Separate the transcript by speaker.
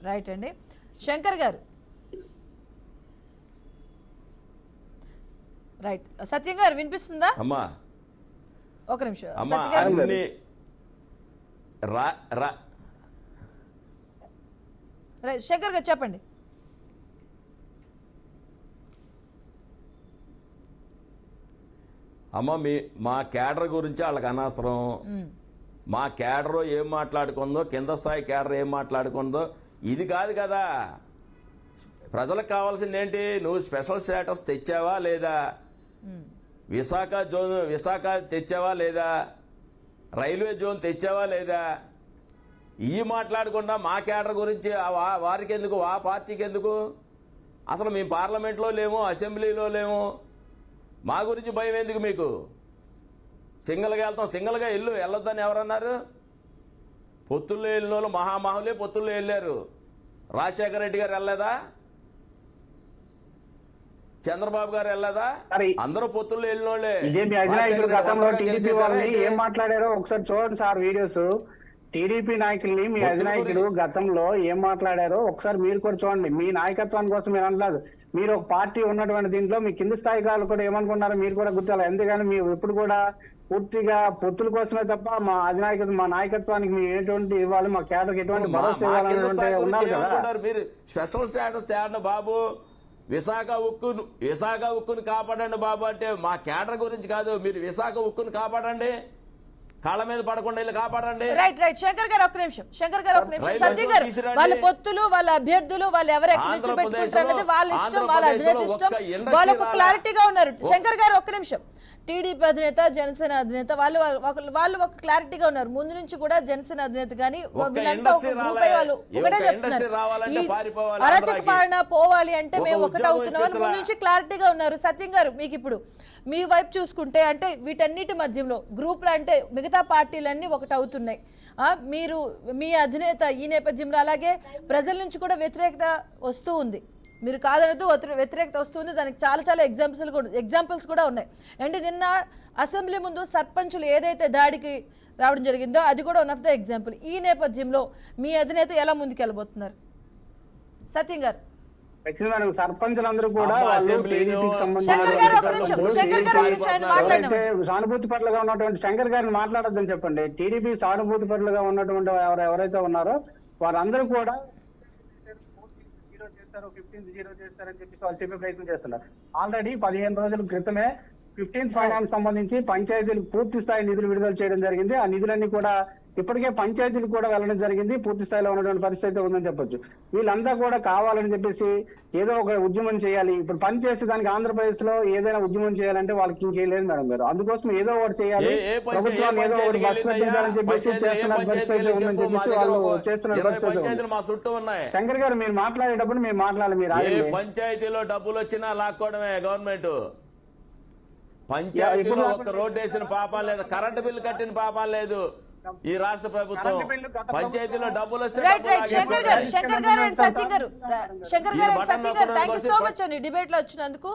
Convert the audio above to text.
Speaker 1: Right అండి. శంకర్ గారు right. సత్యం గారు వినిపిస్తుందా?
Speaker 2: అమ్మా
Speaker 1: ఒక నిమిషం.
Speaker 2: అమ్మా
Speaker 1: సత్యం గారు
Speaker 2: అన్ని
Speaker 1: రైట్. శంకర్ గారు చెప్పండి.
Speaker 2: అమ్మ మా కేడర్ గురించి వాళ్ళకి అనవసరం. మా కేడర్ ఏం మాట్లాడుకుందో, కింద స్థాయి కేడర్ ఏం మాట్లాడుకుందో ఇది కాదు కదా. ప్రజలకు కావాల్సింది ఏంటి? నువ్వు స్పెషల్ స్టేటస్ తెచ్చావా లేదా, విశాఖ తెచ్చావా లేదా, రైల్వే జోన్ తెచ్చావా లేదా, ఇవి మాట్లాడకుండా మా కేడర్ గురించి వారికి ఎందుకు, ఆ పార్టీకి ఎందుకు? అసలు మేము పార్లమెంట్లో లేము, అసెంబ్లీలో లేము, మా గురించి భయం ఎందుకు మీకు? సింగిల్గా వెళ్తాం, సింగిల్గా వెళ్ళొద్దని ఎవరన్నారు? పొత్తుల్లో వెళ్ళిన వాళ్ళు మహామహులే పొత్తుల్లో వెళ్ళారు. రాజశేఖర రెడ్డి గారు వెళ్ళలేదా? చంద్రబాబు గారు వెళ్ళదా? అందరూ పొత్తుల్లో వెళ్ళిన వాళ్ళే.
Speaker 3: ఇదే మీ అధినాయకులు గతంలో టీడీపీ వాళ్ళని ఏం మాట్లాడారో ఒకసారి చూడండి సార్ వీడియోస్. టీడీపీ నాయకుల్ని మీ అధినాయకులు గతంలో ఏం మాట్లాడారో ఒకసారి మీరు కూడా చూడండి. మీ నాయకత్వాన్ని కోసం మీరు అనలేదు. మీరు ఒక పార్టీ ఉన్నటువంటి దీంట్లో మీ కింది స్థాయి వాళ్ళు కూడా ఏమనుకున్నారో మీరు కూడా గుర్తాలి. ఎందుకని మీరు ఎప్పుడు కూడా పూర్తిగా పొత్తుల కోసమే తప్ప మా అధినాయకత్వం, మా నాయకత్వానికి మీరు ఎటువంటి ఇవ్వాలి, మా కేడర్కి ఎటువంటి భరోసా ఇవ్వాలని ఉన్నారు కదా.
Speaker 2: మీరు స్పెషల్ స్టేటస్ తేడండి బాబు, విశాఖ ఉక్కును కాపాడండి బాబు అంటే మా కేడర్ గురించి కాదు. మీరు విశాఖ ఉక్కును కాపాడండి, కాళ్ళ మీద పడకుండా వెళ్ళి కాపాడండి.
Speaker 1: Right right. శంకర్ గారు ఒక్క నిమిషం. సత్య గారు వాళ్ళ పొత్తులు, వాళ్ళ అభ్యర్థులు, వాళ్ళు ఎవరు ఎక్కడి నుంచి పెట్టుకుంటారన్నది వాళ్ళ ఇష్టం, వాళ్ళ అధినేత ఇష్టం, వాళ్ళకు క్లారిటీగా ఉన్నారు. శంకర్ గారు ఒక్క నిమిషం. టీడీపీ అధినేత, జనసేన అధినేత వాళ్ళు ఒక క్లారిటీగా ఉన్నారు. ముందు నుంచి కూడా జనసేన అధినేత కానీ వీళ్ళంతా ఒక గ్రూప్ అయ్యి వాళ్ళు ఒకటే చెప్తున్నారు, అరాచక పాలన పోవాలి అంటే మేము ఒకటి అవుతున్నాం అని ముందు నుంచి క్లారిటీగా ఉన్నారు. సత్యం గారు మీకు ఇప్పుడు మీ వైపు చూసుకుంటే అంటే వీటన్నిటి మధ్యలో గ్రూపులు అంటే మిగతా పార్టీలన్నీ ఒకటి అవుతున్నాయి. మీరు మీ అధినేత ఈ నేపథ్యంలో అలాగే ప్రజల నుంచి కూడా వ్యతిరేకత వస్తూ ఉంది. మీరు కాదనదు వ్యతిరేకత వస్తుంది. దానికి చాలా ఎగ్జాంపుల్స్ కూడా ఉన్నాయి. అంటే నిన్న అసెంబ్లీ ముందు సర్పంచులు ఏదైతే దాడికి రావడం జరిగిందో అది కూడా వన్ ఆఫ్ ద ఎగ్జాంపుల్. ఈ నేపథ్యంలో మీ అధినేత ఎలా ముందుకెళ్ళబోతున్నారు? సత్యం గారు.
Speaker 3: సర్పంచులందరూ కూడా సానుభూతి పట్లగా ఉన్నటువంటి శంకర్ గారిని మాట్లాడొద్దని చెప్పండి. టీడీపీ సానుభూతి పట్లగా ఉన్నటువంటి ఎవరైతే ఉన్నారో వారందరూ కూడా 15-0 చేస్తారని చెప్పి వాళ్ళు చెప్పే ప్రయత్నం చేస్తున్నారు. ఆల్రెడీ 15 రోజుల క్రితమే 15th ఫైనాన్స్ సంబంధించి పంచాయతీలకు పూర్తి స్థాయి నిధులు విడుదల చేయడం జరిగింది. ఆ నిధులన్నీ కూడా ఇప్పటికే పంచాయతీలు కూడా వెళ్ళడం జరిగింది. పూర్తి స్థాయిలో ఉన్నటువంటి పరిస్థితి ఉందని చెప్పొచ్చు. వీళ్ళంతా కూడా కావాలని చెప్పేసి ఏదో ఒక ఉద్యమం చేయాలి. ఇప్పుడు పని చేసే దానికి ఆంధ్రప్రదేశ్ లో ఏదైనా ఉద్యమం చేయాలంటే వాళ్ళకి ఇంకేం లేదు మేడం గారు. అందుకోసం ఏదో ఒకటి చేయాలి, ప్రభుత్వాన్ని ఏదో ఒకటి బస్ పెట్టించాలని చెప్పేసి చేస్తున్న పరిస్థితి ఉందని చెప్పేసి వాళ్ళు చేస్తున్న పరిస్థితి. శంకర్ గారు మీరు మాట్లాడేటప్పుడు మీరు మాట్లాడాలి. మీరు
Speaker 2: పంచాయతీలో డబ్బులు వచ్చినా లాక్కోవడమే గవర్నమెంట్. పంచాయతీలో ఒక్క రోడ్డు వేసిన పాపం లేదు, కరెంటు బిల్లు కట్టిన పాపం లేదు ఈ రాష్ట్ర ప్రభుత్వం. పంచాయతీలో డబ్బులు వస్తే
Speaker 1: శంకర్ గారు థ్యాంక్ యూ సో మచ్ అండి డిబేట్ లో వచ్చినందుకు.